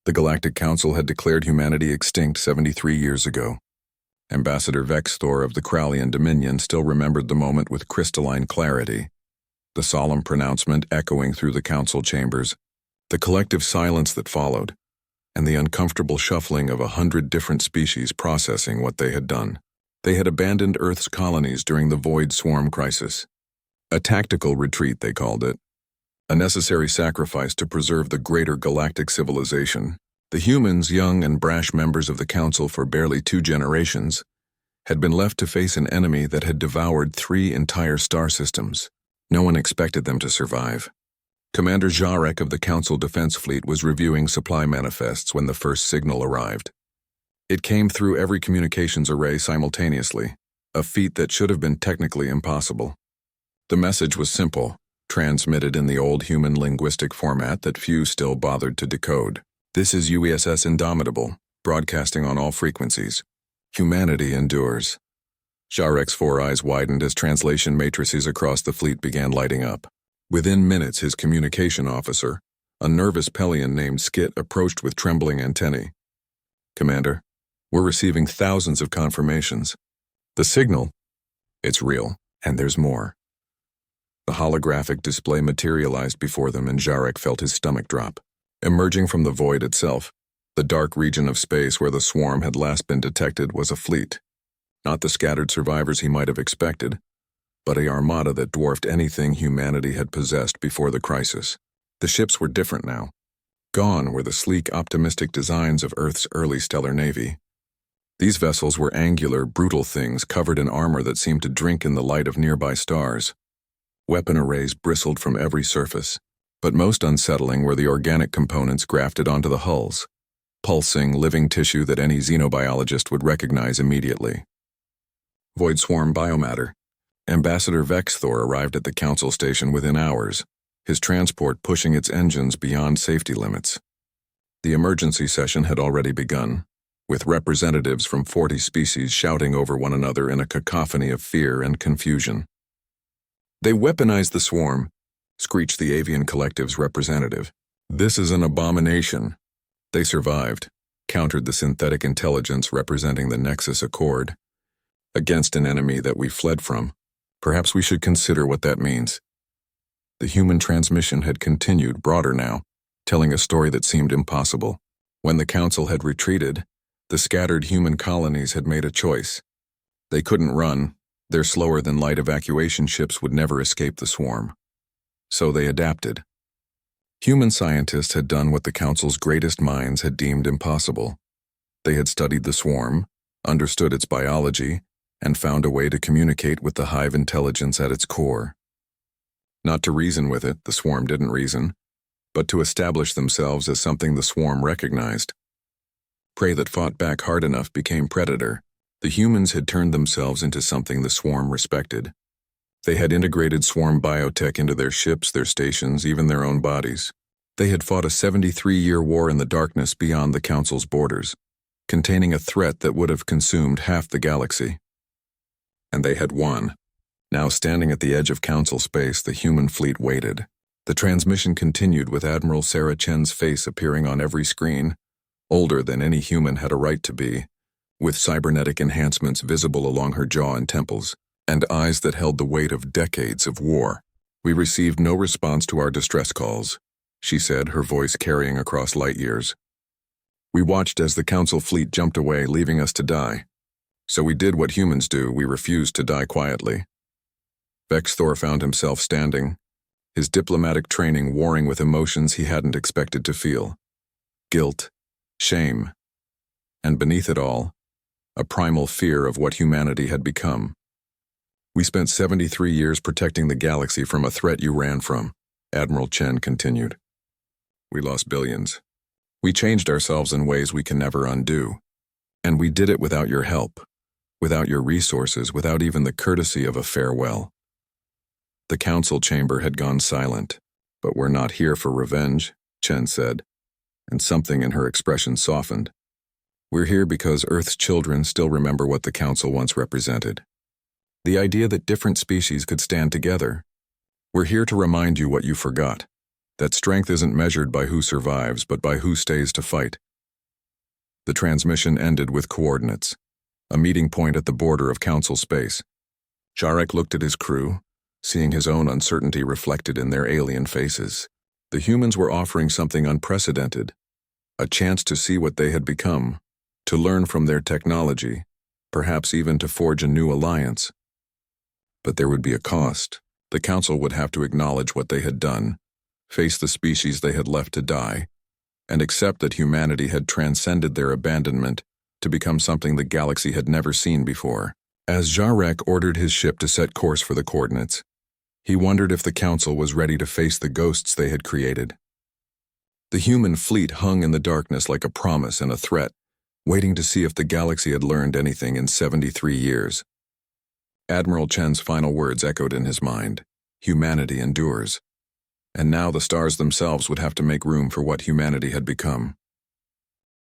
The Galactic Council had declared humanity extinct 73 years ago. Ambassador Vexthor of the Kralian Dominion still remembered the moment with crystalline clarity, the solemn pronouncement echoing through the council chambers, the collective silence that followed, and the uncomfortable shuffling of 100 different species processing what they had done. They had abandoned Earth's colonies during the Void Swarm crisis. A tactical retreat, they called it. A necessary sacrifice to preserve the greater galactic civilization. The humans, young and brash members of the Council for barely 2 generations, had been left to face an enemy that had devoured 3 entire star systems. No one expected them to survive. Commander Jarek of the Council Defense Fleet was reviewing supply manifests when the first signal arrived. It came through every communications array simultaneously, a feat that should have been technically impossible. The message was simple, transmitted in the old human linguistic format that few still bothered to decode. This is UESS Indomitable, broadcasting on all frequencies. Humanity endures. Jarek's 4 eyes widened as translation matrices across the fleet began lighting up. Within minutes, his communication officer, a nervous Pelion named Skit, approached with trembling antennae. "Commander, we're receiving thousands of confirmations. The signal, it's real, and there's more." The holographic display materialized before them, and Jarek felt his stomach drop. Emerging from the void itself, the dark region of space where the swarm had last been detected, was a fleet. Not the scattered survivors he might have expected, but a armada that dwarfed anything humanity had possessed before the crisis. The ships were different now. Gone were the sleek, optimistic designs of Earth's early stellar navy. These vessels were angular, brutal things covered in armor that seemed to drink in the light of nearby stars. Weapon arrays bristled from every surface, but most unsettling were the organic components grafted onto the hulls, pulsing, living tissue that any xenobiologist would recognize immediately. Void swarm biomatter. Ambassador Vexthor arrived at the council station within hours, his transport pushing its engines beyond safety limits. The emergency session had already begun, with representatives from 40 species shouting over one another in a cacophony of fear and confusion. "They weaponized the swarm," screeched the Avian Collective's representative. "This is an abomination." "They survived," countered the synthetic intelligence representing the Nexus Accord. "Against an enemy that we fled from. Perhaps we should consider what that means." The human transmission had continued, broader now, telling a story that seemed impossible. When the council had retreated, the scattered human colonies had made a choice. They couldn't run. Their slower-than-light evacuation ships would never escape the swarm. So they adapted. Human scientists had done what the council's greatest minds had deemed impossible. They had studied the swarm, understood its biology, and found a way to communicate with the hive intelligence at its core. Not to reason with it, the swarm didn't reason, but to establish themselves as something the swarm recognized. Prey that fought back hard enough became predator. The humans had turned themselves into something the swarm respected. They had integrated swarm biotech into their ships, their stations, even their own bodies. They had fought a 73-year war in the darkness beyond the council's borders, containing a threat that would have consumed half the galaxy. And they had won. Now standing at the edge of council space, the human fleet waited. The transmission continued with Admiral Sarah Chen's face appearing on every screen, older than any human had a right to be, with cybernetic enhancements visible along her jaw and temples, and eyes that held the weight of decades of war. "We received no response to our distress calls," she said, her voice carrying across light years. "We watched as the council fleet jumped away, leaving us to die. So we did what humans do, we refused to die quietly." Vexthor found himself standing, his diplomatic training warring with emotions he hadn't expected to feel. Guilt, shame, and beneath it all, a primal fear of what humanity had become. "We spent 73 years protecting the galaxy from a threat you ran from," Admiral Chen continued. "We lost billions. We changed ourselves in ways we can never undo. And we did it without your help, without your resources, without even the courtesy of a farewell." The council chamber had gone silent. "But we're not here for revenge," Chen said, and something in her expression softened. "We're here because Earth's children still remember what the council once represented. The idea that different species could stand together. We're here to remind you what you forgot. that strength isn't measured by who survives, but by who stays to fight. The transmission ended with coordinates, a meeting point at the border of Council space. Jarek looked at his crew, seeing his own uncertainty reflected in their alien faces. The humans were offering something unprecedented, a chance to see what they had become, to learn from their technology, perhaps even to forge a new alliance. But there would be a cost. The Council would have to acknowledge what they had done, face the species they had left to die, and accept that humanity had transcended their abandonment to become something the galaxy had never seen before. As Jarek ordered his ship to set course for the coordinates, he wondered if the Council was ready to face the ghosts they had created. The human fleet hung in the darkness like a promise and a threat, waiting to see if the galaxy had learned anything in 73 years. Admiral Chen's final words echoed in his mind. Humanity endures. And now the stars themselves would have to make room for what humanity had become.